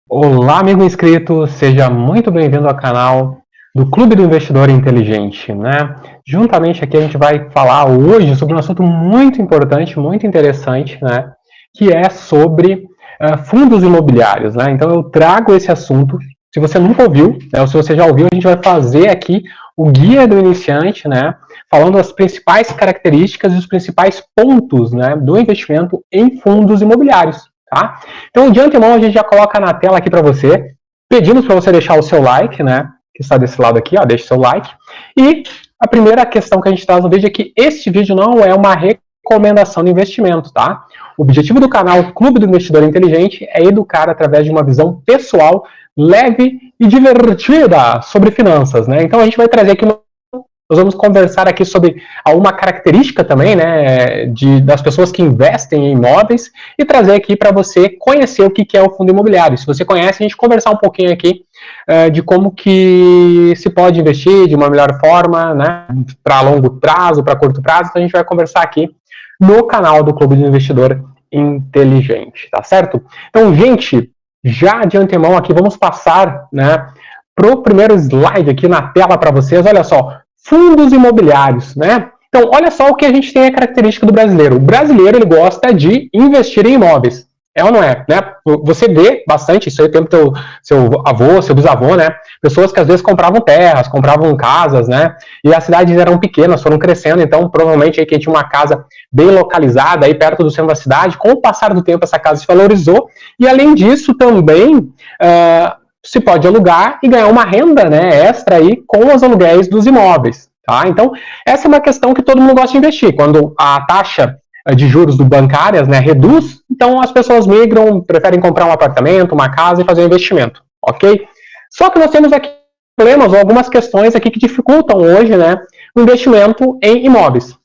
Olá, amigo inscrito, seja muito bem-vindo ao canal do Clube do Investidor Inteligente, né? Juntamente aqui a gente vai falar hoje sobre um assunto muito importante, muito interessante, né? Que é sobre fundos imobiliários, né? Então eu trago esse assunto. Se você nunca ouviu, né, ou se você já ouviu, a gente vai fazer aqui o guia do iniciante, né? Falando as principais características e os principais pontos, né, do investimento em fundos imobiliários. Tá? Então, de antemão, a gente já coloca na tela aqui para você. Pedimos para você deixar o seu like, né? Que está desse lado aqui, ó, deixa o seu like. E a primeira questão que a gente traz no vídeo é que este vídeo não é uma recomendação de investimento, tá? O objetivo do canal Clube do Investidor Inteligente é educar através de uma visão pessoal, leve e divertida sobre finanças, né? Então, a gente vai trazer aqui nós vamos conversar aqui sobre uma característica também, né, das pessoas que investem em imóveis e trazer aqui para você conhecer o que é o fundo imobiliário. Se você conhece, a gente conversar um pouquinho aqui de como que se pode investir de uma melhor forma, né, para longo prazo, para curto prazo. Então a gente vai conversar aqui no canal do Clube do Investidor Inteligente, tá certo? Então, gente, já de antemão aqui, vamos passar, né, para o primeiro slide aqui na tela para vocês. Olha só. Fundos imobiliários, né? Então, olha só o que a gente tem a característica do brasileiro. O brasileiro, ele gosta de investir em imóveis. É ou não é? Né? Você vê bastante, isso aí tem o seu avô, seu bisavô, né? Pessoas que às vezes compravam terras, compravam casas, né? E as cidades eram pequenas, foram crescendo, então provavelmente aí quem tinha uma casa bem localizada, aí perto do centro da cidade, com o passar do tempo essa casa se valorizou, e além disso também se pode alugar e ganhar uma renda, né, extra aí com os aluguéis dos imóveis, tá? Então, essa é uma questão que todo mundo gosta de investir. Quando a taxa de juros bancárias, né, reduz, então as pessoas migram, preferem comprar um apartamento, uma casa e fazer um investimento, ok? Só que nós temos aqui problemas ou algumas questões aqui que dificultam hoje, né, o investimento em imóveis.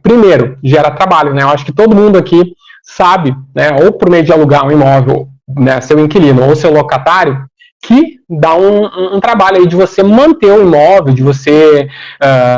Primeiro, gera trabalho, né? Eu acho que todo mundo aqui sabe, né, ou por meio de alugar um imóvel, né, seu inquilino ou seu locatário, que dá um trabalho aí de você manter o imóvel, de você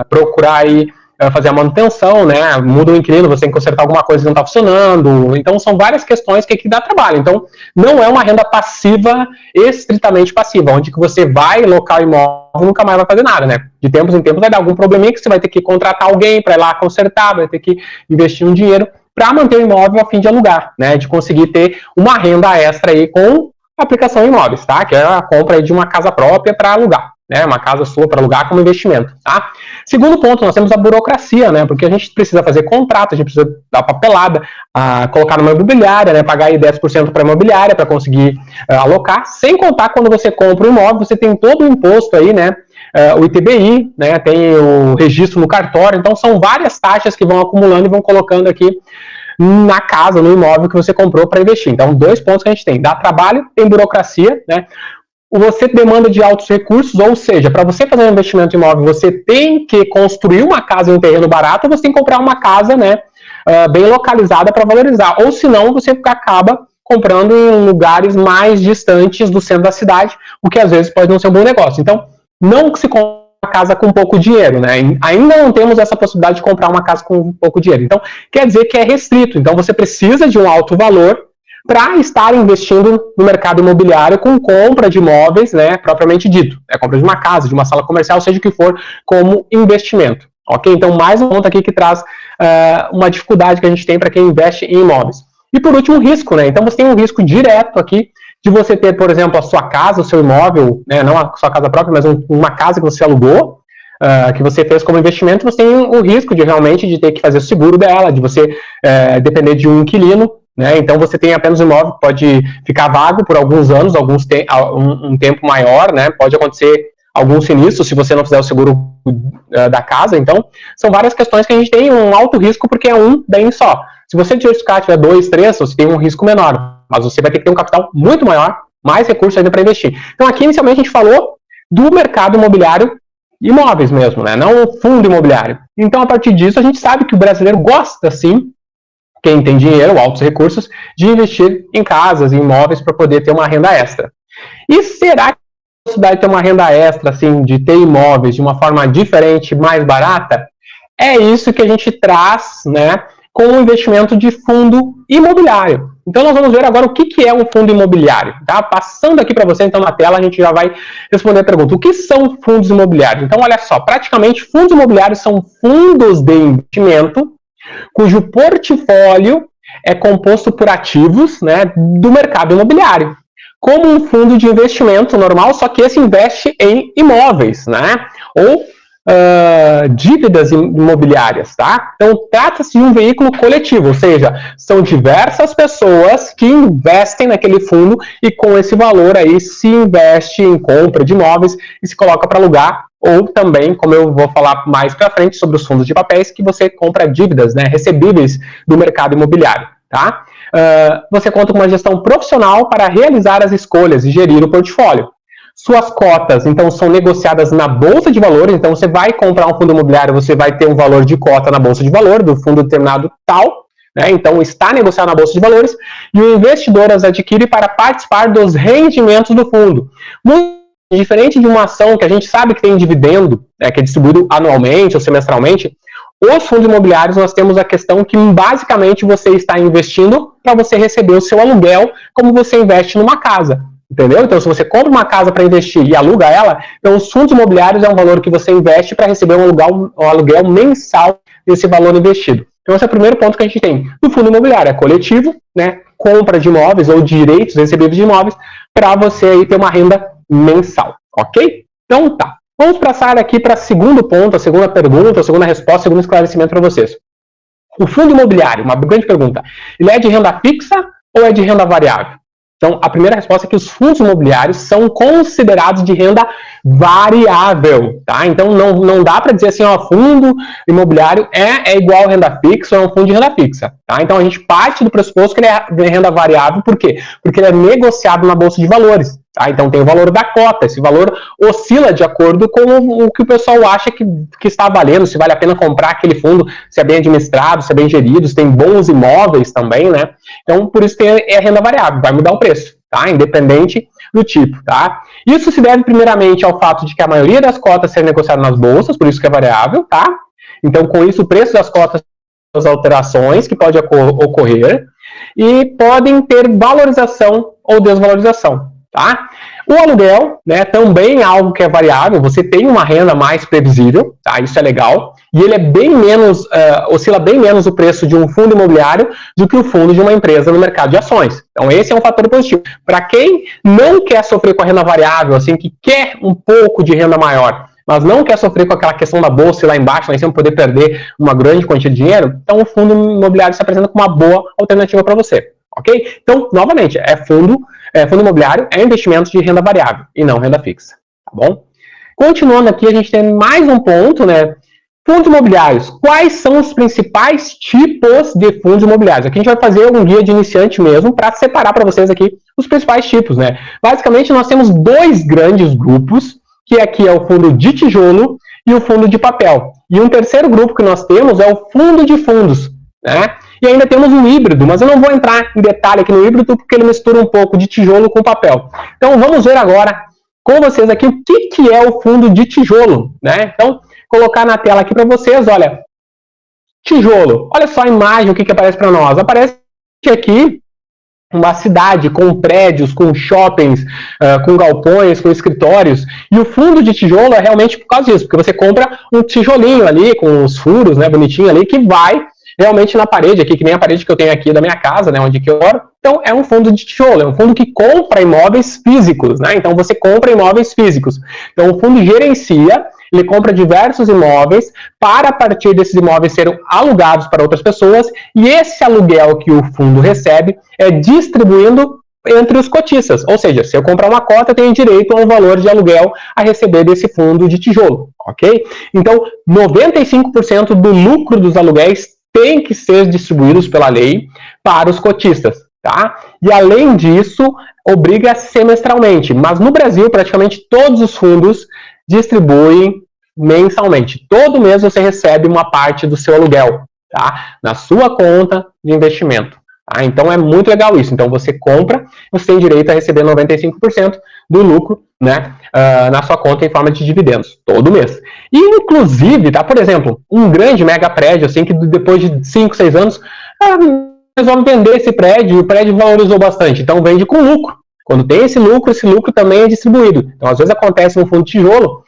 procurar aí fazer a manutenção, né, muda o inquilino, você tem que consertar alguma coisa que não está funcionando, então são várias questões que aqui dá trabalho. Então não é uma renda passiva, estritamente passiva, onde que você vai locar o imóvel e nunca mais vai fazer nada, né, de tempos em tempos vai dar algum probleminha que você vai ter que contratar alguém para ir lá consertar, vai ter que investir um dinheiro para manter o imóvel a fim de alugar, né, de conseguir ter uma renda extra aí com a aplicação em imóveis, tá, que é a compra aí de uma casa própria para alugar, né, uma casa sua para alugar como investimento, tá. Segundo ponto, nós temos a burocracia, né, porque a gente precisa fazer contrato, a gente precisa dar papelada, colocar numa imobiliária, né, pagar aí 10% para a imobiliária para conseguir alocar, sem contar quando você compra um imóvel, você tem todo o imposto aí, né, o ITBI, né, tem o registro no cartório, então são várias taxas que vão acumulando e vão colocando aqui na casa, no imóvel que você comprou para investir. Então, dois pontos que a gente tem: dá trabalho, tem burocracia, né? Você demanda de altos recursos, ou seja, para você fazer um investimento em imóvel, você tem que construir uma casa em um terreno barato, ou você tem que comprar uma casa, né, bem localizada para valorizar, ou senão você acaba comprando em lugares mais distantes do centro da cidade, o que às vezes pode não ser um bom negócio. Então, não se compra uma casa com pouco dinheiro, né? Ainda não temos essa possibilidade de comprar uma casa com pouco dinheiro. Então, quer dizer que é restrito. Então, você precisa de um alto valor para estar investindo no mercado imobiliário com compra de imóveis, né, propriamente dito. É compra de uma casa, de uma sala comercial, seja o que for, como investimento. Ok? Então, mais um ponto aqui que traz uma dificuldade que a gente tem para quem investe em imóveis. E por último, risco, né? Então, você tem um risco direto aqui de você ter, por exemplo, a sua casa, o seu imóvel, né, não a sua casa própria, mas uma casa que você alugou, que você fez como investimento, você tem o risco de realmente de ter que fazer o seguro dela, de você depender de um inquilino, né? Então você tem apenas um imóvel que pode ficar vago por alguns anos, um tempo maior, né? Pode acontecer algum sinistro se você não fizer o seguro da casa. Então são várias questões que a gente tem um alto risco porque é um bem só. Se você diversificar, tiver 2, 3, você tem um risco menor, mas você vai ter que ter um capital muito maior, mais recursos ainda para investir. Então aqui inicialmente a gente falou do mercado imobiliário, imóveis mesmo, né? Não o fundo imobiliário. Então a partir disso a gente sabe que o brasileiro gosta sim, quem tem dinheiro, altos recursos, de investir em casas, em imóveis para poder ter uma renda extra. E será que a possibilidade de ter uma renda extra, assim, de ter imóveis de uma forma diferente, mais barata? é isso que a gente traz, né, com o investimento de fundo imobiliário. Então nós vamos ver agora o que é um fundo imobiliário, tá? Passando aqui para você, então, na tela, a gente já vai responder a pergunta. O que são fundos imobiliários? Então, olha só, praticamente, fundos imobiliários são fundos de investimento cujo portfólio é composto por ativos, né, do mercado imobiliário, como um fundo de investimento normal, só que esse investe em imóveis, né, ou dívidas imobiliárias, tá? Então, trata-se de um veículo coletivo, ou seja, são diversas pessoas que investem naquele fundo e com esse valor aí se investe em compra de imóveis e se coloca para alugar, ou também, como eu vou falar mais para frente sobre os fundos de papéis, que você compra dívidas, né, recebíveis do mercado imobiliário, tá? Você conta com uma gestão profissional para realizar as escolhas e gerir o portfólio. Suas cotas, então, são negociadas na Bolsa de Valores. Então, você vai comprar um fundo imobiliário, você vai ter um valor de cota na Bolsa de Valores, do fundo determinado tal, né? Então, está negociado na Bolsa de Valores, e o investidor as adquire para participar dos rendimentos do fundo. Muito diferente de uma ação que a gente sabe que tem dividendo, né, que é distribuído anualmente ou semestralmente, os fundos imobiliários nós temos a questão que, basicamente, você está investindo para você receber o seu aluguel, como você investe numa casa. Entendeu? Então, se você compra uma casa para investir e aluga ela, então os fundos imobiliários é um valor que você investe para receber um aluguel mensal desse valor investido. Então, esse é o primeiro ponto que a gente tem. No fundo imobiliário é coletivo, né? Compra de imóveis ou direitos recebíveis de imóveis para você aí ter uma renda mensal, ok? Então, tá. Vamos passar aqui para o segundo ponto, a segunda pergunta, a segunda resposta, o segundo esclarecimento para vocês. O fundo imobiliário, uma grande pergunta, ele é de renda fixa ou é de renda variável? Então, a primeira resposta é que os fundos imobiliários são considerados de renda variável, tá? Então, não dá para dizer assim, ó, fundo imobiliário é igual a renda fixa ou é um fundo de renda fixa, tá? Então, a gente parte do pressuposto que ele é de renda variável, por quê? Porque ele é negociado na Bolsa de Valores, tá? Então, tem o valor da cota, esse valor oscila de acordo com o que o pessoal acha que está valendo, se vale a pena comprar aquele fundo, se é bem administrado, se é bem gerido, se tem bons imóveis também, né? Então, por isso é renda variável, vai mudar o preço, tá? Independente do tipo, tá? Isso se deve primeiramente ao fato de que a maioria das cotas ser negociadas nas bolsas, por isso que é variável, tá? Então, com isso, o preço das cotas tem as alterações que podem ocorrer e podem ter valorização ou desvalorização, tá? O aluguel, né, também é algo que é variável, você tem uma renda mais previsível, tá? Isso é legal, e ele é bem menos, oscila bem menos o preço de um fundo imobiliário do que o fundo de uma empresa no mercado de ações. Então esse é um fator positivo. Para quem não quer sofrer com a renda variável, assim, que quer um pouco de renda maior, mas não quer sofrer com aquela questão da bolsa e lá embaixo, lá em cima poder perder uma grande quantia de dinheiro, então o fundo imobiliário se apresenta como uma boa alternativa para você. Ok? Então, novamente, fundo imobiliário é investimento de renda variável e não renda fixa, tá bom? Continuando aqui, a gente tem mais um ponto, né? Fundos imobiliários. Quais são os principais tipos de fundos imobiliários? Aqui a gente vai fazer um guia de iniciante mesmo para separar para vocês aqui os principais tipos, né? Basicamente, nós temos dois grandes grupos, que aqui é o fundo de tijolo e o fundo de papel. E um terceiro grupo que nós temos é o fundo de fundos, né? E ainda temos um híbrido, mas eu não vou entrar em detalhe aqui no híbrido, porque ele mistura um pouco de tijolo com papel. Então, vamos ver agora com vocês aqui o que é o fundo de tijolo, né? Então, colocar na tela aqui para vocês, olha, tijolo. Olha só a imagem, o que aparece para nós. Aparece aqui uma cidade com prédios, com shoppings, com galpões, com escritórios. E o fundo de tijolo é realmente por causa disso, porque você compra um tijolinho ali, com os furos, né, bonitinho ali, que vai realmente na parede aqui, que nem a parede que eu tenho aqui da minha casa, né, onde que eu moro. Então, é um fundo de tijolo, é um fundo que compra imóveis físicos, né? Então, você compra imóveis físicos. Então, o fundo gerencia, ele compra diversos imóveis para, a partir desses imóveis, serem alugados para outras pessoas, e esse aluguel que o fundo recebe é distribuindo entre os cotistas. Ou seja, se eu comprar uma cota, eu tenho direito a um valor de aluguel a receber desse fundo de tijolo, ok? Então, 95% do lucro dos aluguéis tem que ser distribuídos pela lei para os cotistas, tá? E além disso, obriga semestralmente. Mas no Brasil, praticamente todos os fundos distribuem mensalmente. Todo mês você recebe uma parte do seu aluguel, tá? Na sua conta de investimento. Tá? Então é muito legal isso. Então você compra, você tem direito a receber 95% do lucro, né, na sua conta em forma de dividendos, todo mês. E inclusive, tá, por exemplo, um grande mega prédio, assim, que depois de 5, 6 anos, resolve vender esse prédio, e o prédio valorizou bastante, então vende com lucro. Quando tem esse lucro também é distribuído. Então, às vezes acontece no fundo de tijolo,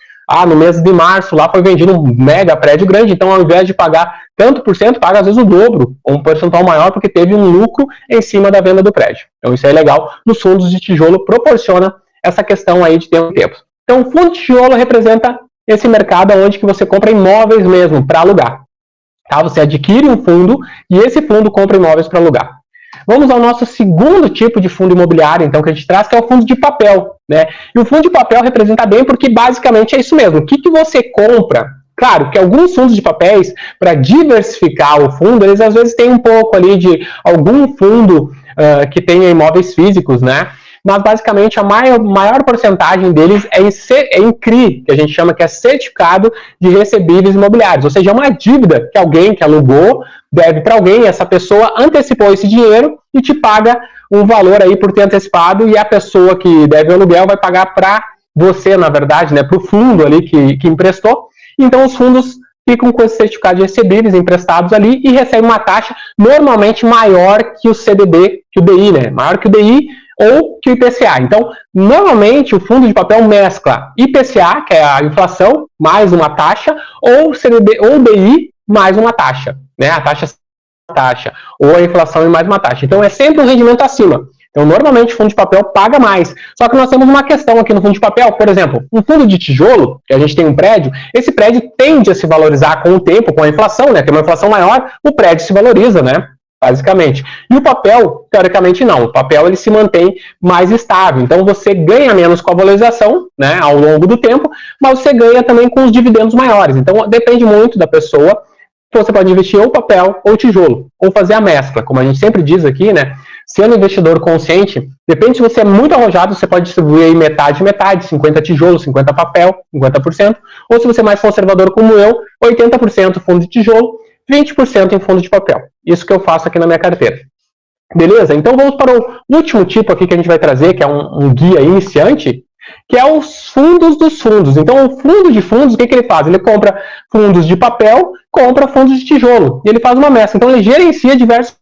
no mês de março, lá foi vendido um mega prédio grande, então ao invés de pagar tanto por cento, paga às vezes o dobro, ou um percentual maior, porque teve um lucro em cima da venda do prédio. Então isso é legal, nos fundos de tijolo proporciona essa questão aí de tempo e tempo. Então o fundo de tijolo representa esse mercado onde que você compra imóveis mesmo, para alugar. Tá? Você adquire um fundo, e esse fundo compra imóveis para alugar. Vamos ao nosso segundo tipo de fundo imobiliário, então, que a gente traz, que é o fundo de papel, né? E o fundo de papel representa bem porque, basicamente, é isso mesmo. O que você compra? Claro que alguns fundos de papéis, para diversificar o fundo, eles às vezes têm um pouco ali de algum fundo que tenha imóveis físicos, né? Mas, basicamente, a maior porcentagem deles é em CRI, que a gente chama que é Certificado de Recebíveis Imobiliários, ou seja, é uma dívida que alguém que alugou deve para alguém, essa pessoa antecipou esse dinheiro e te paga um valor aí por ter antecipado, e a pessoa que deve o aluguel vai pagar para você, na verdade, né, para o fundo ali que emprestou. Então, os fundos ficam com esse certificado de recebíveis emprestados ali e recebem uma taxa normalmente maior que o CDB, que o DI, né? Maior que o DI ou que o IPCA. Então, normalmente, o fundo de papel mescla IPCA, que é a inflação, mais uma taxa, ou CDB ou DI mais uma taxa, né? A taxa, ou a inflação e mais uma taxa. Então, é sempre um rendimento acima. Então, normalmente, o fundo de papel paga mais. Só que nós temos uma questão aqui no fundo de papel. Por exemplo, um fundo de tijolo, que a gente tem um prédio, esse prédio tende a se valorizar com o tempo, com a inflação, né? Tem uma inflação maior, o prédio se valoriza, né? Basicamente. E o papel, teoricamente, não. O papel, ele se mantém mais estável. Então, você ganha menos com a valorização, né, ao longo do tempo, mas você ganha também com os dividendos maiores. Então, depende muito da pessoa. Você pode investir ou papel ou tijolo, ou fazer a mescla, como a gente sempre diz aqui, né? Sendo investidor consciente, depende se você é muito arrojado, você pode distribuir aí metade, 50 tijolo, 50 papel, 50%, ou se você é mais conservador como eu, 80% fundo de tijolo, 20% em fundo de papel. Isso que eu faço aqui na minha carteira. Beleza? Então vamos para o último tipo aqui que a gente vai trazer, que é um guia iniciante, que é os fundos dos fundos. Então, o fundo de fundos, o que ele faz? Ele compra fundos de papel, compra fundos de tijolo. E ele faz uma mescla. Então, ele gerencia diversos.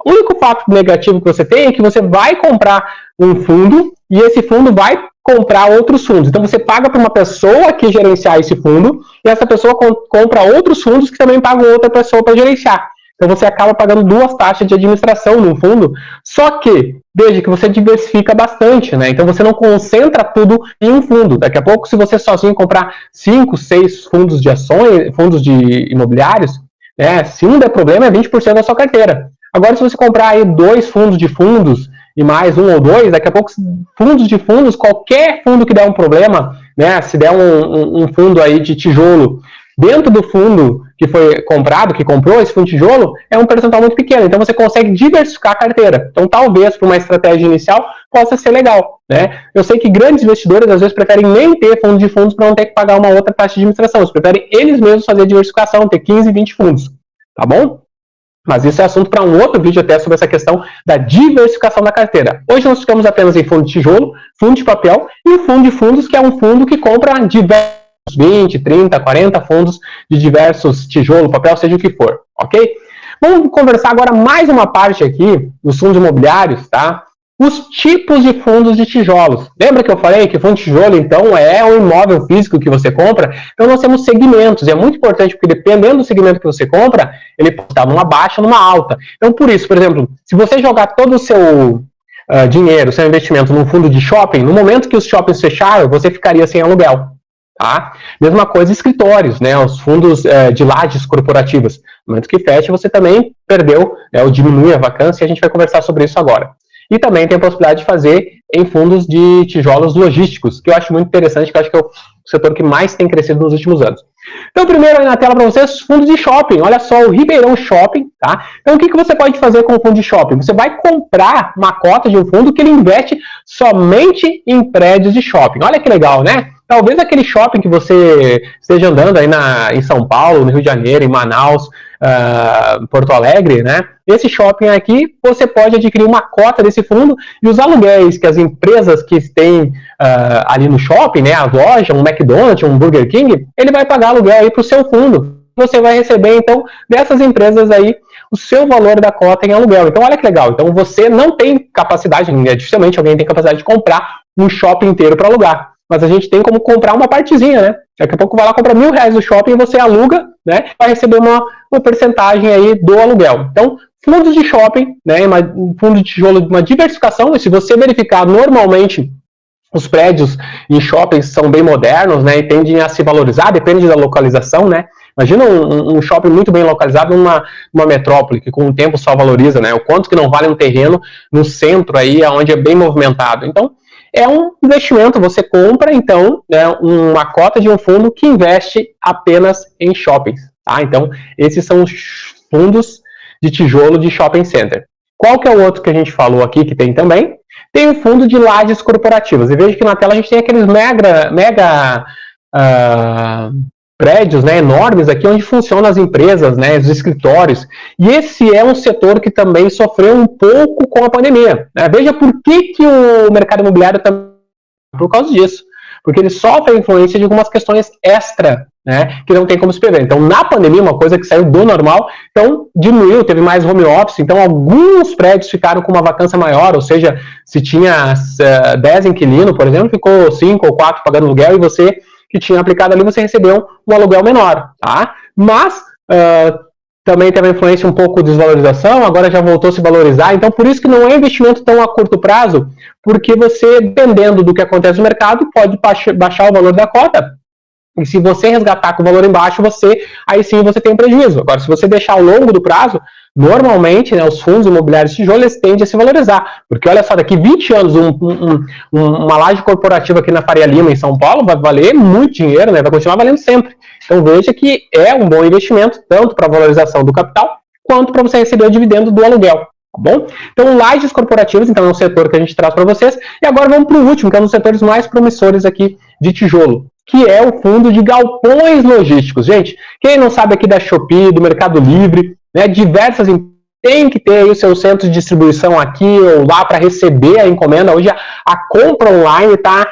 O único fato negativo que você tem é que você vai comprar um fundo e esse fundo vai comprar outros fundos. Então, você paga para uma pessoa que gerenciar esse fundo e essa pessoa compra outros fundos que também pagam outra pessoa para gerenciar. Então, você acaba pagando duas taxas de administração no fundo, só que, veja que você diversifica bastante, né? Então, você não concentra tudo em um fundo. Daqui a pouco, se você sozinho comprar 5, 6 fundos de ações, fundos de imobiliários, né? Se um der problema, é 20% da sua carteira. Agora, se você comprar aí 2 fundos de fundos e mais 1 ou 2, daqui a pouco, fundos de fundos, qualquer fundo que der um problema, né? Se der um fundo aí de tijolo, dentro do fundo que foi comprado, que comprou esse fundo de tijolo, é um percentual muito pequeno. Então, você consegue diversificar a carteira. Então, talvez, para uma estratégia inicial, possa ser legal, né? Eu sei que grandes investidores, às vezes, preferem nem ter fundo de fundos para não ter que pagar uma outra taxa de administração. Eles preferem eles mesmos fazer a diversificação, ter 15, 20 fundos. Tá bom? Mas isso é assunto para um outro vídeo até sobre essa questão da diversificação da carteira. Hoje nós ficamos apenas em fundo de tijolo, fundo de papel e o fundo de fundos, que é um fundo que compra diversos 20, 30, 40 fundos de diversos tijolo, papel, seja o que for, ok? Vamos conversar agora mais uma parte aqui dos fundos imobiliários, tá? Os tipos de fundos de tijolos. Lembra que eu falei que fundo de tijolo, então, é um imóvel físico que você compra? Então, nós temos segmentos. E é muito importante, porque dependendo do segmento que você compra, ele pode estar numa baixa, numa alta. Então, por isso, por exemplo, se você jogar todo o seu dinheiro, seu investimento num fundo de shopping, no momento que os shoppings fecharam, você ficaria sem aluguel. Tá? Mesma coisa escritórios, né? Os fundos de lajes corporativas. No momento que fecha, você também perdeu, né, ou diminui a vacância, e a gente vai conversar sobre isso agora. E também tem a possibilidade de fazer em fundos de tijolos logísticos, que eu acho muito interessante, que eu acho que é o setor que mais tem crescido nos últimos anos. Então, primeiro aí na tela para vocês, fundos de shopping. Olha só, o Ribeirão Shopping, tá? Então, o que você pode fazer com o fundo de shopping? Você vai comprar uma cota de um fundo que ele investe somente em prédios de shopping. Olha que legal, né? Talvez aquele shopping que você esteja andando aí em São Paulo, no Rio de Janeiro, em Manaus, Porto Alegre, né? Esse shopping aqui, você pode adquirir uma cota desse fundo e os aluguéis que as empresas que têm ali no shopping, né, a loja, um McDonald's, um Burger King, ele vai pagar aluguel aí para o seu fundo. Você vai receber, então, dessas empresas aí, o seu valor da cota em aluguel. Então, olha que legal. Então, você não tem capacidade, dificilmente alguém tem capacidade de comprar um shopping inteiro para alugar. Mas a gente tem como comprar uma partezinha, né? Daqui a pouco vai lá, compra R$1.000 no shopping e você aluga, né? Vai receber uma porcentagem aí do aluguel. Então, fundos de shopping, né? Fundo de tijolo, uma diversificação. E se você verificar, normalmente, os prédios em shoppings são bem modernos, né? E tendem a se valorizar, depende da localização, né? Imagina um shopping muito bem localizado numa metrópole, que com o tempo só valoriza, né? O quanto que não vale um terreno no centro aí, onde é bem movimentado. Então, é um investimento, você compra, então, né, uma cota de um fundo que investe apenas em shoppings, tá? Então, esses são os fundos de tijolo de shopping center. Qual que é o outro que a gente falou aqui, que tem também? Tem o fundo de lajes corporativas. E veja que na tela a gente tem aqueles mega prédios, né, enormes aqui, onde funcionam as empresas, né, os escritórios. E esse é um setor que também sofreu um pouco com a pandemia, né? Veja por que o mercado imobiliário também, por causa disso. Porque ele sofre a influência de algumas questões extra, né, que não tem como se prever. Então, na pandemia, uma coisa que saiu do normal, então diminuiu, teve mais home office, então alguns prédios ficaram com uma vacância maior, ou seja, se tinha 10 inquilinos, por exemplo, ficou 5 ou 4 pagando aluguel e você que tinha aplicado ali, você recebeu um aluguel menor, tá? Mas também teve uma influência um pouco de desvalorização, agora já voltou a se valorizar, então por isso que não é investimento tão a curto prazo, porque você, dependendo do que acontece no mercado, pode baixar o valor da cota, e se você resgatar com o valor embaixo, aí sim você tem um prejuízo. Agora, se você deixar ao longo do prazo, normalmente, né, os fundos imobiliários de tijolo, eles tendem a se valorizar. Porque, olha só, daqui 20 anos, uma laje corporativa aqui na Faria Lima, em São Paulo, vai valer muito dinheiro, né, vai continuar valendo sempre. Então, veja que é um bom investimento, tanto para a valorização do capital, quanto para você receber o dividendo do aluguel. Tá bom? Então, lajes corporativas, então, é um setor que a gente traz para vocês. E agora vamos para o último, que é um dos setores mais promissores aqui de tijolo, que é o fundo de galpões logísticos. Gente, quem não sabe aqui da Shopee, do Mercado Livre, né, diversas empresas tem que ter aí o seu centro de distribuição aqui ou lá para receber a encomenda. Hoje a compra online está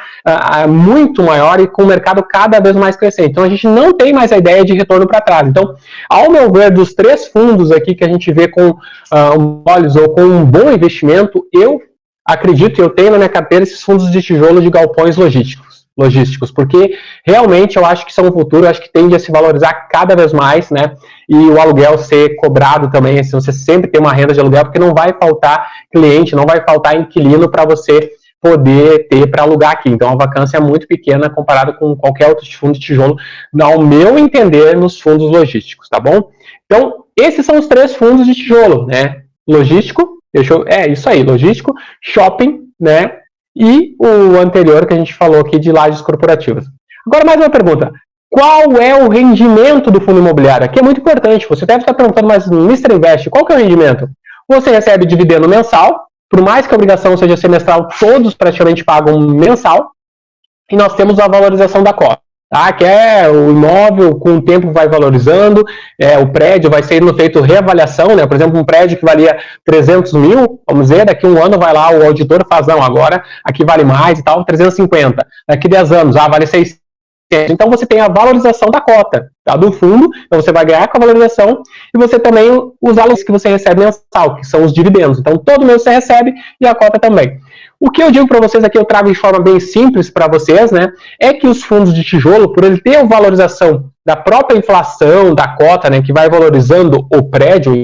muito maior e com o mercado cada vez mais crescente. Então a gente não tem mais a ideia de retorno para trás. Então, ao meu ver, dos 3 fundos aqui que a gente vê com olhos ou com um bom investimento, eu acredito, eu tenho na minha carteira esses fundos de tijolo de galpões logísticos, porque realmente eu acho que são um futuro, eu acho que tende a se valorizar cada vez mais, né, e o aluguel ser cobrado também, assim, você sempre tem uma renda de aluguel, porque não vai faltar cliente, não vai faltar inquilino para você poder ter para alugar aqui. Então a vacância é muito pequena comparado com qualquer outro fundo de tijolo, ao meu entender, nos fundos logísticos, tá bom? Então, esses são os 3 fundos de tijolo, né, logístico, isso aí, logístico, shopping, né, e o anterior que a gente falou aqui de lajes corporativas. Agora, mais uma pergunta. Qual é o rendimento do fundo imobiliário? Aqui é muito importante. Você deve estar perguntando, mas Mr. Invest, qual que é o rendimento? Você recebe dividendo mensal, por mais que a obrigação seja semestral, todos praticamente pagam mensal, e nós temos a valorização da cota. Tá? Que é o imóvel, com o tempo vai valorizando, o prédio vai sendo feito reavaliação, né? Por exemplo, um prédio que valia 300 mil, vamos dizer, daqui a um ano vai lá, o auditor faz, não, agora aqui vale mais e tal, 350. Daqui 10 anos, vale 600. Então você tem a valorização da cota, tá? Do fundo, então você vai ganhar com a valorização, e você também os alunos que você recebe mensal, que são os dividendos. Então todo mês você recebe e a cota também. O que eu digo para vocês aqui, eu trago de forma bem simples para vocês, né, é que os fundos de tijolo, por ele ter a valorização da própria inflação, da cota, né, que vai valorizando o prédio,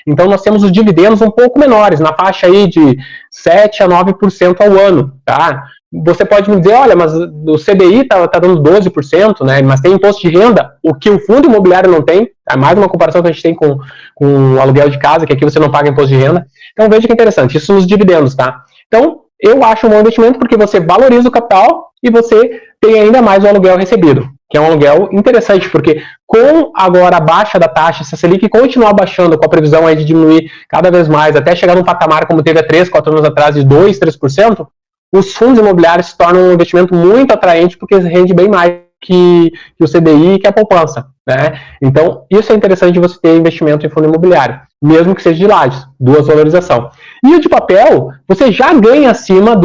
então nós temos os dividendos um pouco menores, na faixa aí de 7 a 9% ao ano, tá? Você pode me dizer, olha, mas o CDI tá dando 12%, né, mas tem imposto de renda, o que o fundo imobiliário não tem, é mais uma comparação que a gente tem com o aluguel de casa, que aqui você não paga imposto de renda. Então veja que interessante, isso nos dividendos, tá? Então, eu acho um bom investimento porque você valoriza o capital e você tem ainda mais o aluguel recebido, que é um aluguel interessante, porque com agora a baixa da taxa, se a Selic continuar baixando, com a previsão aí de diminuir cada vez mais, até chegar num patamar como teve há 3, 4 anos atrás, de 2, 3%, os fundos imobiliários se tornam um investimento muito atraente, porque rende bem mais que o CDI e que a poupança, né? Então, isso é interessante de você ter investimento em fundo imobiliário, mesmo que seja de lajes, duas valorização. E o de papel, você já ganha acima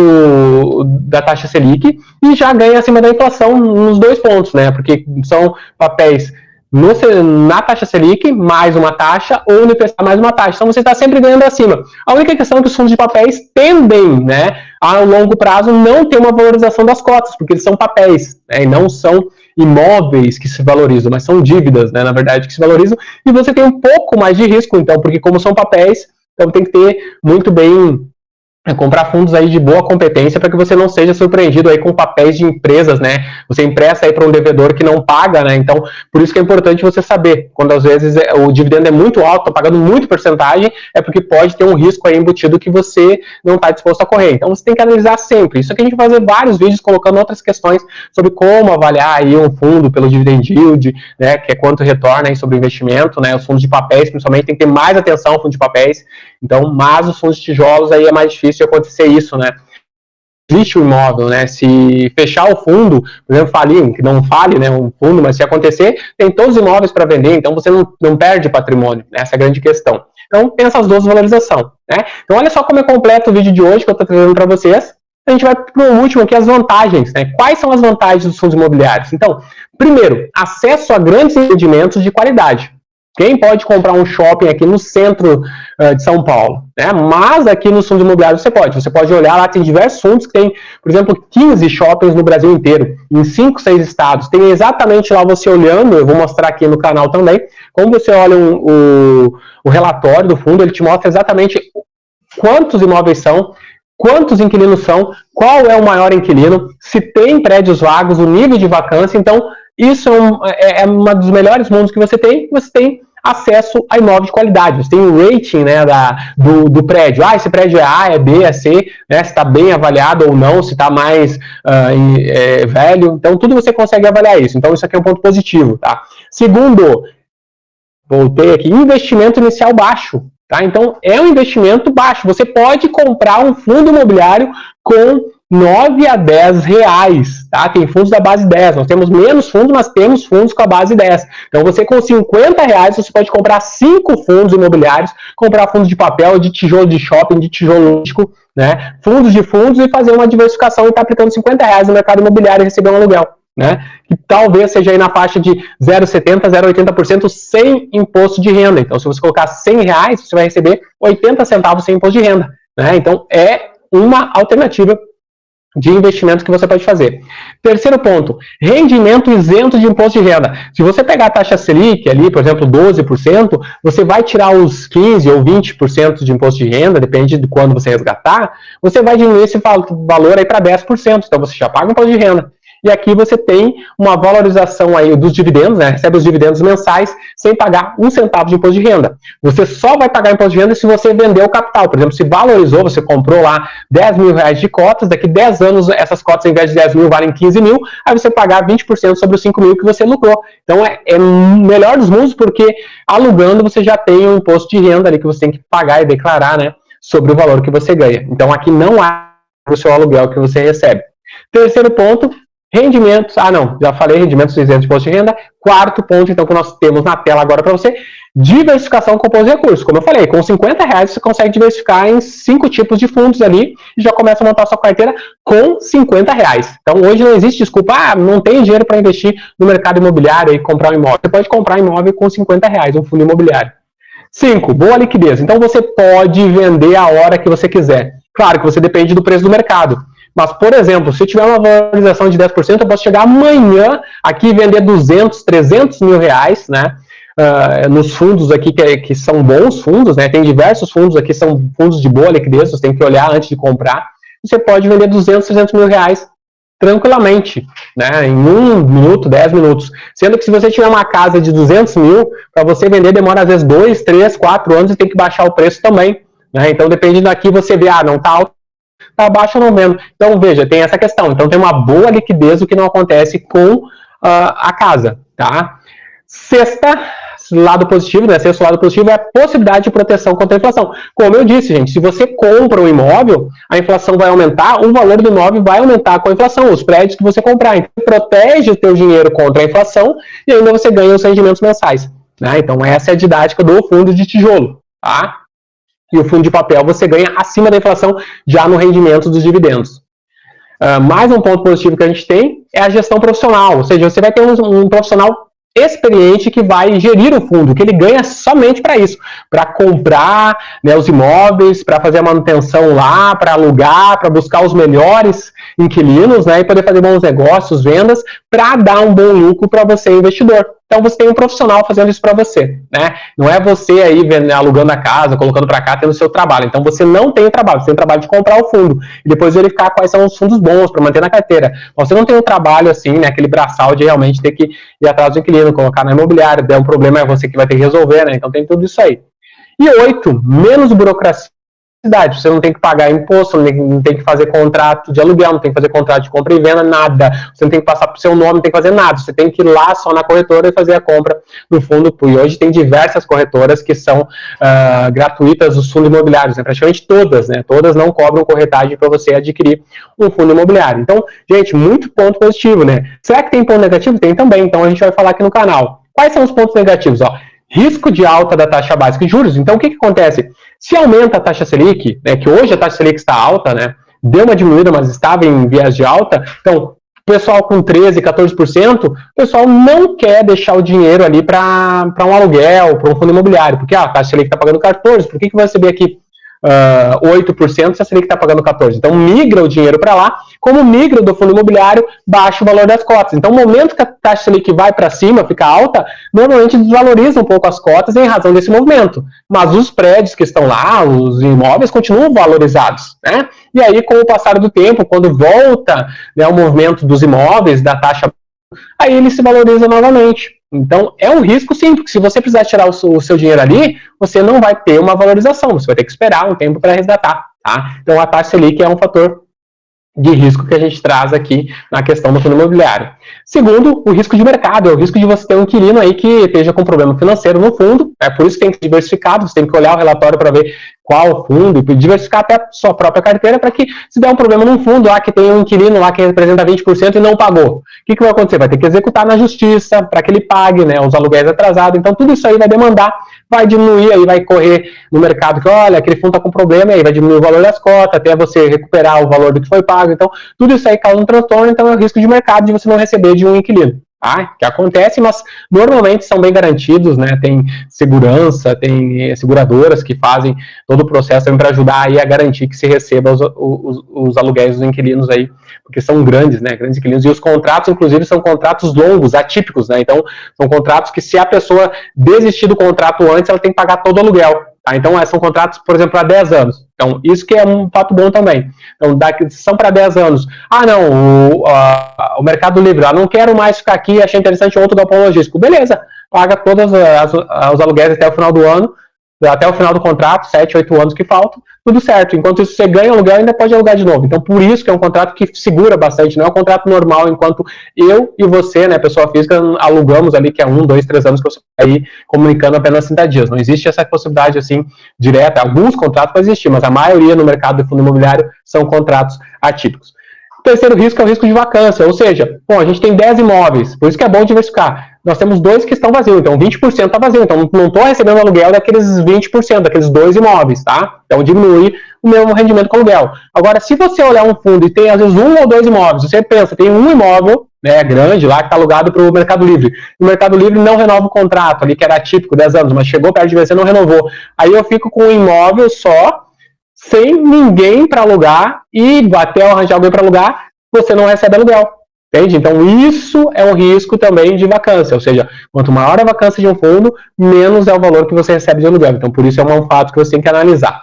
da taxa Selic e já ganha acima da inflação nos 2 pontos, né? Porque são papéis na taxa Selic, mais uma taxa, ou no IPCA mais uma taxa. Então você está sempre ganhando acima. A única questão é que os fundos de papéis tendem, né, a longo prazo, não ter uma valorização das cotas, porque eles são papéis, né, e não são imóveis que se valorizam, mas são dívidas, né, na verdade, que se valorizam, e você tem um pouco mais de risco, então, porque como são papéis, então tem que ter muito bem comprar fundos aí de boa competência para que você não seja surpreendido aí com papéis de empresas, né? Você empresta aí para um devedor que não paga, né? Então, por isso que é importante você saber, quando às vezes o dividendo é muito alto, tá pagando muito porcentagem, é porque pode ter um risco aí embutido que você não está disposto a correr. Então, você tem que analisar sempre. Isso aqui a gente vai fazer vários vídeos colocando outras questões sobre como avaliar aí um fundo pelo dividend yield, né? Que é quanto retorna aí sobre o investimento, né? Os fundos de papéis, principalmente, tem que ter mais atenção ao fundo de papéis. Então, mas os fundos de tijolos aí é mais difícil de acontecer isso, né? Existe o imóvel, né? Se fechar o fundo, por exemplo, falir, que não fale, né, um fundo, mas se acontecer, tem todos os imóveis para vender, então você não perde patrimônio, né? Essa é a grande questão. Então, tem essas duas valorizações, né? Então, olha só como é completo o vídeo de hoje que eu estou trazendo para vocês. A gente vai para o último aqui, as vantagens, né? Quais são as vantagens dos fundos imobiliários? Então, primeiro, acesso a grandes empreendimentos de qualidade. Quem pode comprar um shopping aqui no centro de São Paulo, né? Mas aqui nos fundos imobiliários você pode. Você pode olhar lá, tem diversos fundos que tem, por exemplo, 15 shoppings no Brasil inteiro, em 5, 6 estados. Tem exatamente lá você olhando, eu vou mostrar aqui no canal também, como você olha o relatório do fundo, ele te mostra exatamente quantos imóveis são, quantos inquilinos são, qual é o maior inquilino, se tem prédios vagos, o nível de vacância. Então, isso é uma dos melhores mundos que você tem acesso a imóvel de qualidade. Você tem o rating, né, do prédio. Ah, esse prédio é A, é B, é C, né, se está bem avaliado ou não, se está mais velho. Então, tudo você consegue avaliar isso. Então, isso aqui é um ponto positivo, tá? Segundo, voltei aqui, investimento inicial baixo. Tá? Então, é um investimento baixo. Você pode comprar um fundo imobiliário com 9 a 10 reais, tá? Tem fundos da base 10, nós temos menos fundos, mas temos fundos com a base 10. Então, você com 50 reais, você pode comprar 5 fundos imobiliários, comprar fundos de papel, de tijolo de shopping, de tijolo lúdico, né? Fundos de fundos e fazer uma diversificação e estar aplicando 50 reais no mercado imobiliário e receber um aluguel, né? Que talvez seja aí na faixa de 0,70%, 0,80% sem imposto de renda. Então, se você colocar 100 reais, você vai receber 80 centavos sem imposto de renda, né? Então, é uma alternativa de investimento que você pode fazer. Terceiro ponto, rendimento isento de imposto de renda. Se você pegar a taxa Selic ali, por exemplo, 12%, você vai tirar os 15% ou 20% de imposto de renda, depende de quando você resgatar, você vai diminuir esse valor aí para 10%, então você já paga imposto de renda. E aqui você tem uma valorização aí dos dividendos, né? Recebe os dividendos mensais sem pagar 1 centavo de imposto de renda. Você só vai pagar imposto de renda se você vender o capital. Por exemplo, se valorizou, você comprou lá 10 mil reais de cotas, daqui 10 anos essas cotas, ao invés de 10 mil, valem 15 mil, aí você pagar 20% sobre os 5 mil que você lucrou. Então é melhor dos mundos, porque alugando você já tem um imposto de renda ali que você tem que pagar e declarar, né, sobre o valor que você ganha. Então aqui não há o seu aluguel que você recebe. Terceiro ponto, rendimentos, já falei, rendimentos isentos de imposto de renda. Quarto ponto, então, que nós temos na tela agora para você, diversificação com poucos recursos. Como eu falei, com 50 reais você consegue diversificar em 5 tipos de fundos ali e já começa a montar a sua carteira com 50 reais. Então, hoje não existe desculpa, não tenho dinheiro para investir no mercado imobiliário e comprar um imóvel. Você pode comprar um imóvel com 50 reais, um fundo imobiliário. 5, boa liquidez. Então, você pode vender a hora que você quiser. Claro que você depende do preço do mercado. Mas, por exemplo, se tiver uma valorização de 10%, eu posso chegar amanhã aqui e vender 200, 300 mil reais, né? Nos fundos aqui que são bons fundos, né? Tem diversos fundos aqui, são fundos de boa liquidez, você tem que olhar antes de comprar. Você pode vender 200, 300 mil reais tranquilamente, né? Em 1 minuto, 10 minutos. Sendo que se você tiver uma casa de 200 mil, para você vender demora às vezes 2, 3, 4 anos e tem que baixar o preço também, né? Então, depende daqui, você vê, não está alto, está baixo ou não vendo. Então, veja, tem essa questão. Então, tem uma boa liquidez, o que não acontece com a casa, tá? lado positivo, né? Sexto lado positivo é a possibilidade de proteção contra a inflação. Como eu disse, gente, se você compra um imóvel, a inflação vai aumentar, o valor do imóvel vai aumentar com a inflação, os prédios que você comprar. Então, protege o teu dinheiro contra a inflação e ainda você ganha os rendimentos mensais. Né? Então, essa é a didática do fundo de tijolo. Tá? E o fundo de papel você ganha acima da inflação já no rendimento dos dividendos. Mais um ponto positivo que a gente tem é a gestão profissional, ou seja, você vai ter um profissional experiente que vai gerir o fundo, que ele ganha somente para isso, para comprar, né, os imóveis, para fazer a manutenção lá, para alugar, para buscar os melhores inquilinos, né, e poder fazer bons negócios, vendas, para dar um bom lucro para você, investidor. Então você tem um profissional fazendo isso para você, né? Não é você aí alugando a casa, colocando para cá, tendo o seu trabalho. Então você não tem o trabalho, você tem o trabalho de comprar o fundo e depois verificar quais são os fundos bons para manter na carteira. Você não tem o trabalho assim, né? Aquele braçal de realmente ter que ir atrás do inquilino, colocar na imobiliária, der um problema é você que vai ter que resolver, né? Então tem tudo isso aí. E 8, menos burocracia. Você não tem que pagar imposto, não tem que fazer contrato de aluguel, não tem que fazer contrato de compra e venda, nada. Você não tem que passar para o seu nome, não tem que fazer nada. Você tem que ir lá só na corretora e fazer a compra do fundo. E hoje tem diversas corretoras que são gratuitas, os fundos imobiliários, né? Praticamente todas, né? Todas não cobram corretagem para você adquirir um fundo imobiliário. Então, gente, muito ponto positivo, né? Será que tem ponto negativo? Tem também. Então a gente vai falar aqui no canal. Quais são os pontos negativos? Ó, risco de alta da taxa básica de juros. Então, o que acontece? Se aumenta a taxa Selic, né, que hoje a taxa Selic está alta, né, deu uma diminuída, mas estava em viés de alta, então, o pessoal com 13%, 14%, o pessoal não quer deixar o dinheiro ali para um aluguel, para um fundo imobiliário, porque a taxa Selic está pagando 14%, por que vai receber aqui 8% se a Selic está pagando 14%? Então, migra o dinheiro para lá, como migra do fundo imobiliário, baixa o valor das cotas. Então, no momento que a taxa Selic vai para cima, fica alta, normalmente desvaloriza um pouco as cotas em razão desse movimento. Mas os prédios que estão lá, os imóveis, continuam valorizados, né? E aí, com o passar do tempo, quando volta, né, o movimento dos imóveis, da taxa, aí ele se valoriza novamente. Então, é um risco sim, porque se você precisar tirar o seu dinheiro ali, você não vai ter uma valorização, você vai ter que esperar um tempo para resgatar, tá? Então, a taxa Selic é um fator de risco que a gente traz aqui na questão do fundo imobiliário. Segundo, o risco de mercado, é o risco de você ter um inquilino aí que esteja com problema financeiro no fundo, é por isso que tem que ser diversificado, você tem que olhar o relatório para ver qual fundo, e diversificar até a sua própria carteira para que, se der um problema num fundo lá que tem um inquilino lá que representa 20% e não pagou, o que vai acontecer? Vai ter que executar na justiça para que ele pague, né, os aluguéis atrasados, então tudo isso aí vai demandar, vai diminuir, aí vai correr no mercado que, olha, aquele fundo está com problema, aí vai diminuir o valor das cotas, até você recuperar o valor do que foi pago, então tudo isso aí causa um transtorno, então é o risco de mercado de você não receber de um inquilino. Que acontece, mas normalmente são bem garantidos, né? Tem segurança, tem seguradoras que fazem todo o processo para ajudar aí a garantir que se receba os aluguéis dos inquilinos aí, porque são grandes, né? Grandes inquilinos. E os contratos, inclusive, são contratos longos, atípicos, né? Então, são contratos que, se a pessoa desistir do contrato antes, ela tem que pagar todo o aluguel. Então, são contratos, por exemplo, para 10 anos. Então, isso que é um fato bom também. Então, são para 10 anos. O Mercado Livre, não quero mais ficar aqui, achei interessante outro galpão logístico. Beleza, paga todos os aluguéis até o final do ano, até o final do contrato, 7, 8 anos que faltam, tudo certo. Enquanto isso, você ganha aluguel, ainda pode alugar de novo. Então, por isso que é um contrato que segura bastante, não é um contrato normal, enquanto eu e você, né, pessoa física, alugamos ali, que é 1, 2, 3 anos que você está aí comunicando apenas 30 dias. Não existe essa possibilidade, assim, direta. Alguns contratos podem existir, mas a maioria no mercado do fundo imobiliário são contratos atípicos. O terceiro risco é o risco de vacância, ou seja, a gente tem 10 imóveis, por isso que é bom diversificar. Nós temos 2 que estão vazios, então 20% está vazio, então não estou recebendo aluguel daqueles 20%, daqueles 2 imóveis, tá? Então diminui o meu rendimento com aluguel. Agora, se você olhar um fundo e tem às vezes 1 ou 2 imóveis, você pensa, tem um imóvel, né, grande lá, que está alugado para o Mercado Livre. O Mercado Livre não renova o contrato ali, que era atípico, 10 anos, mas chegou perto de vencer, não renovou. Aí eu fico com um imóvel só, sem ninguém para alugar, e até eu arranjar alguém para alugar, você não recebe aluguel. Entende? Então, isso é um risco também de vacância, ou seja, quanto maior a vacância de um fundo, menos é o valor que você recebe de aluguel. Então, por isso é um fato que você tem que analisar.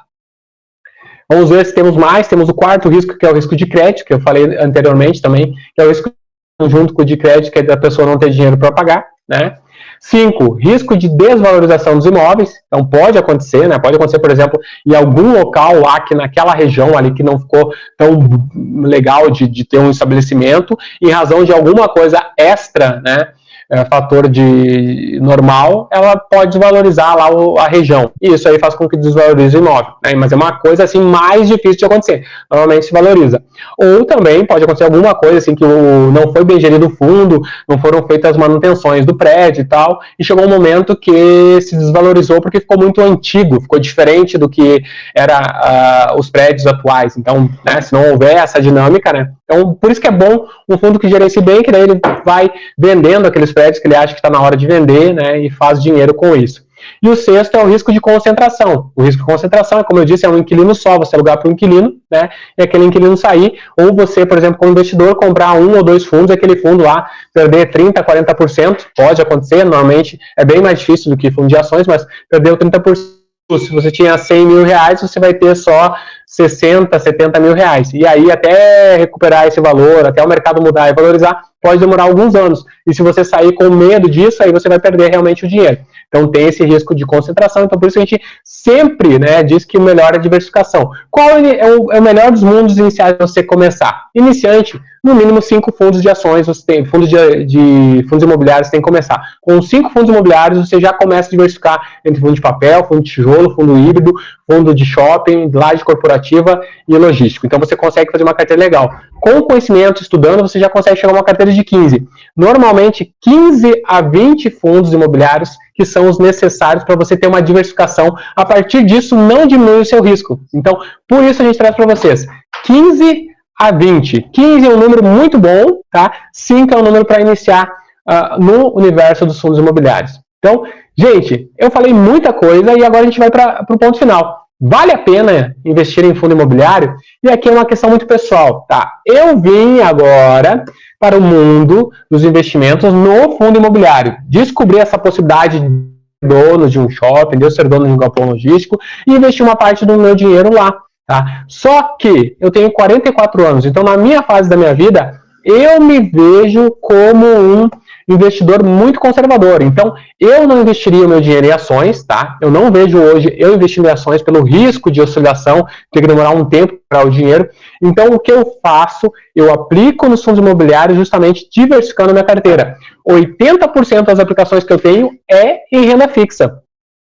Vamos ver se temos mais. Temos o quarto risco, que é o risco de crédito, que eu falei anteriormente também, que é o risco junto com o de crédito, que é da pessoa não ter dinheiro para pagar, né? 5, risco de desvalorização dos imóveis. Então pode acontecer, né? Pode acontecer, por exemplo, em algum local lá, que naquela região ali que não ficou tão legal de ter um estabelecimento, em razão de alguma coisa extra, né? fator de normal, ela pode desvalorizar lá a região. E isso aí faz com que desvalorize o imóvel, né? Mas é uma coisa assim mais difícil de acontecer. Normalmente se valoriza. Ou também pode acontecer alguma coisa assim que não foi bem gerido o fundo, não foram feitas as manutenções do prédio e tal, e chegou um momento que se desvalorizou porque ficou muito antigo, ficou diferente do que era os prédios atuais. Então, né, se não houver essa dinâmica, né? Então, por isso que é bom um fundo que gerencie bem, que daí ele vai vendendo aqueles prédios que ele acha que está na hora de vender, né, e faz dinheiro com isso. E o sexto é o risco de concentração. O risco de concentração é, como eu disse, é um inquilino só, você alugar para um inquilino, né, e aquele inquilino sair, ou você, por exemplo, como investidor, comprar um ou dois fundos, aquele fundo lá, perder 30%, 40%, pode acontecer, normalmente é bem mais difícil do que fundo de ações, mas perdeu 30%. Se você tinha 100 mil reais, você vai ter só 60, 70 mil reais. E aí, até recuperar esse valor, até o mercado mudar e valorizar, pode demorar alguns anos. E se você sair com medo disso, aí você vai perder realmente o dinheiro. Então, tem esse risco de concentração. Então, por isso a gente sempre, né, diz que o melhor é a diversificação. Qual é o melhor dos mundos iniciais para você começar? Iniciante, no mínimo 5 fundos de ações, você tem, fundos imobiliários, você tem que começar. Com 5 fundos imobiliários, você já começa a diversificar entre fundo de papel, fundo de tijolo, fundo híbrido, fundo de shopping, laje corporativa e logístico. Então, você consegue fazer uma carteira legal. Com o conhecimento, estudando, você já consegue chegar a uma carteira de 15. Normalmente, 15 a 20 fundos imobiliários que são os necessários para você ter uma diversificação. A partir disso, não diminui o seu risco. Então, por isso a gente traz para vocês 15 a 20. 15 é um número muito bom, tá? 5 é um número para iniciar no universo dos fundos imobiliários. Então, gente, eu falei muita coisa e agora a gente vai para o ponto final. Vale a pena investir em fundo imobiliário? E aqui é uma questão muito pessoal, tá? Eu vim agora para o mundo dos investimentos no fundo imobiliário. Descobri essa possibilidade de ser dono de um shopping, de eu ser dono de um galpão logístico e investir uma parte do meu dinheiro lá. Tá? Só que eu tenho 44 anos, então na minha fase da minha vida, eu me vejo como um investidor muito conservador. Então, eu não investiria o meu dinheiro em ações, tá? Eu não vejo hoje eu investindo em ações pelo risco de oscilação, ter que demorar um tempo para o dinheiro. Então, o que eu faço? Eu aplico nos fundos imobiliários justamente diversificando a minha carteira. 80% das aplicações que eu tenho é em renda fixa.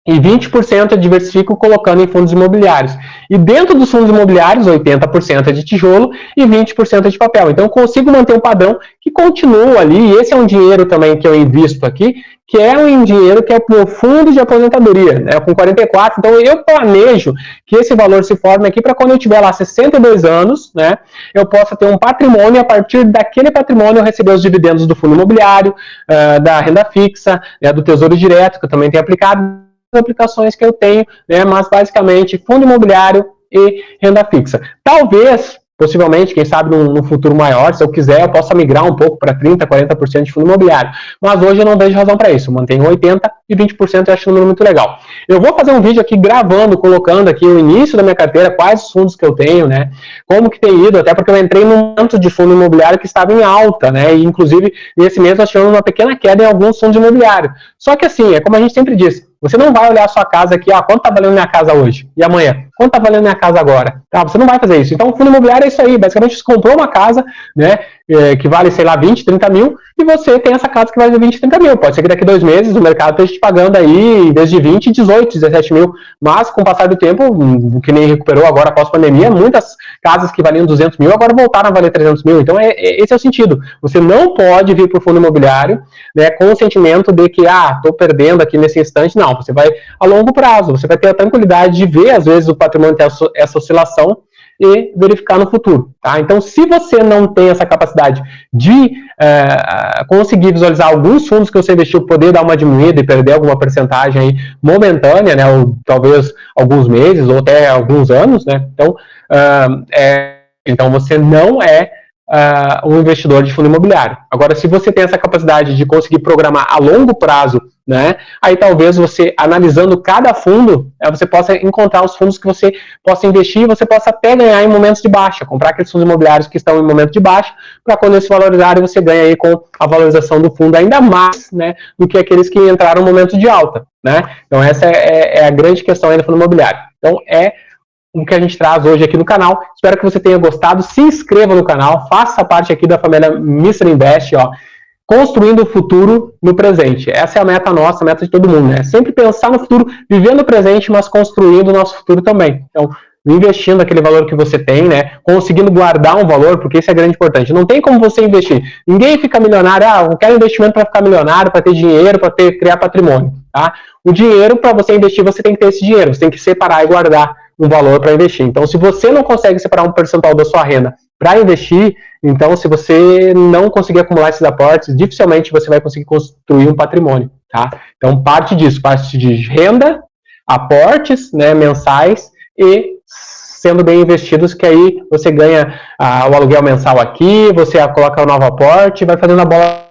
E 20% eu diversifico colocando em fundos imobiliários. E dentro dos fundos imobiliários, 80% é de tijolo e 20% é de papel. Então eu consigo manter um padrão que continua ali. E esse é um dinheiro também que eu invisto aqui, que é um dinheiro que é para o fundo de aposentadoria, né, com 44. Então eu planejo que esse valor se forme aqui para quando eu tiver lá 62 anos, né, eu possa ter um patrimônio e a partir daquele patrimônio eu receber os dividendos do fundo imobiliário, da renda fixa, do tesouro direto, que eu também tenho aplicado, aplicações que eu tenho, né, mas basicamente fundo imobiliário e renda fixa. Talvez, possivelmente, quem sabe no futuro maior, se eu quiser, eu possa migrar um pouco para 30%, 40% de fundo imobiliário. Mas hoje eu não vejo razão para isso. Eu mantenho 80% e 20% eu acho um número muito legal. Eu vou fazer um vídeo aqui gravando, colocando aqui o início da minha carteira, quais os fundos que eu tenho, né? Como que tem ido, até porque eu entrei num momento de fundo imobiliário que estava em alta, né? E inclusive, nesse mês nós tivemos uma pequena queda em alguns fundos imobiliários. Só que assim, é como a gente sempre diz, você não vai olhar a sua casa aqui, quanto está valendo minha casa hoje? E amanhã? Quanto está valendo minha casa agora? Tá, você não vai fazer isso. Então, o fundo imobiliário é isso aí. Basicamente, você comprou uma casa, né, que vale, sei lá, 20, 30 mil, e você tem essa casa que vale 20, 30 mil. Pode ser que daqui a 2 meses o mercado esteja te pagando aí, em vez de 20, 18, 17 mil. Mas, com o passar do tempo, que nem recuperou agora após a pandemia, muitas casas que valiam 200 mil agora voltaram a valer 300 mil. Então, esse é o sentido. Você não pode vir para o fundo imobiliário, né, com o sentimento de que, estou perdendo aqui nesse instante. Não, você vai a longo prazo. Você vai ter a tranquilidade de ver, às vezes, o patrimônio ter essa oscilação e verificar no futuro, tá? Então, se você não tem essa capacidade de conseguir visualizar alguns fundos que você investiu, poder dar uma diminuída e perder alguma percentagem aí momentânea, né? Ou talvez alguns meses ou até alguns anos, né? Então você não é um investidor de fundo imobiliário. Agora, se você tem essa capacidade de conseguir programar a longo prazo, né, aí talvez você, analisando cada fundo, você possa encontrar os fundos que você possa investir e você possa até ganhar em momentos de baixa, comprar aqueles fundos imobiliários que estão em momento de baixa, para quando eles se valorizarem, você ganha aí com a valorização do fundo ainda mais, né, do que aqueles que entraram no momento de alta, né. Então essa é a grande questão aí do fundo imobiliário. Então o que a gente traz hoje aqui no canal. Espero que você tenha gostado. Se inscreva no canal, faça parte aqui da família Mr. Invest, construindo o futuro no presente. Essa é a meta nossa, a meta de todo mundo, né? Sempre pensar no futuro, vivendo o presente, mas construindo o nosso futuro também. Então, investindo aquele valor que você tem, né? Conseguindo guardar um valor, porque isso é grande importante. Não tem como você investir. Ninguém fica milionário, eu quero investimento para ficar milionário, para ter dinheiro, para criar patrimônio, tá? O dinheiro, para você investir, você tem que ter esse dinheiro, você tem que separar e guardar um valor para investir. Então, se você não consegue separar um percentual da sua renda para investir, então, se você não conseguir acumular esses aportes, dificilmente você vai conseguir construir um patrimônio, tá? Então, parte disso, parte de renda, aportes, né, mensais e sendo bem investidos, que aí você ganha o aluguel mensal aqui, você coloca o novo aporte, vai fazendo a bola,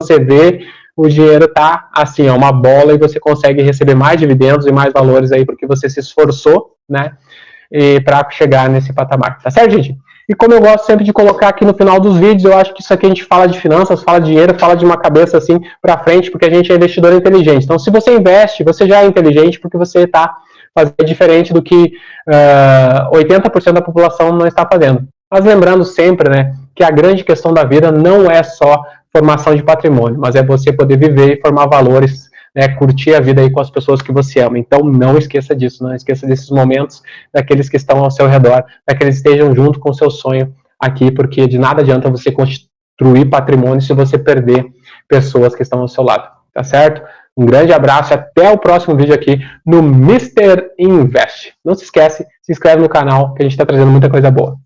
você vê, o dinheiro tá assim, ó, uma bola, e você consegue receber mais dividendos e mais valores aí, porque você se esforçou, né, para chegar nesse patamar, tá certo, gente? E como eu gosto sempre de colocar aqui no final dos vídeos, eu acho que isso aqui a gente fala de finanças, fala de dinheiro, fala de uma cabeça assim para frente, porque a gente é investidor inteligente. Então, se você investe, você já é inteligente, porque você está fazendo diferente do que 80% da população não está fazendo. Mas lembrando sempre, né, que a grande questão da vida não é só formação de patrimônio, mas é você poder viver e formar valores, né, curtir a vida aí com as pessoas que você ama. Então não esqueça disso, não esqueça desses momentos, daqueles que estão ao seu redor, para que eles estejam junto com o seu sonho aqui, porque de nada adianta você construir patrimônio se você perder pessoas que estão ao seu lado, tá certo? Um grande abraço e até o próximo vídeo aqui no Mr. Invest. Não se esquece, se inscreve no canal que a gente está trazendo muita coisa boa.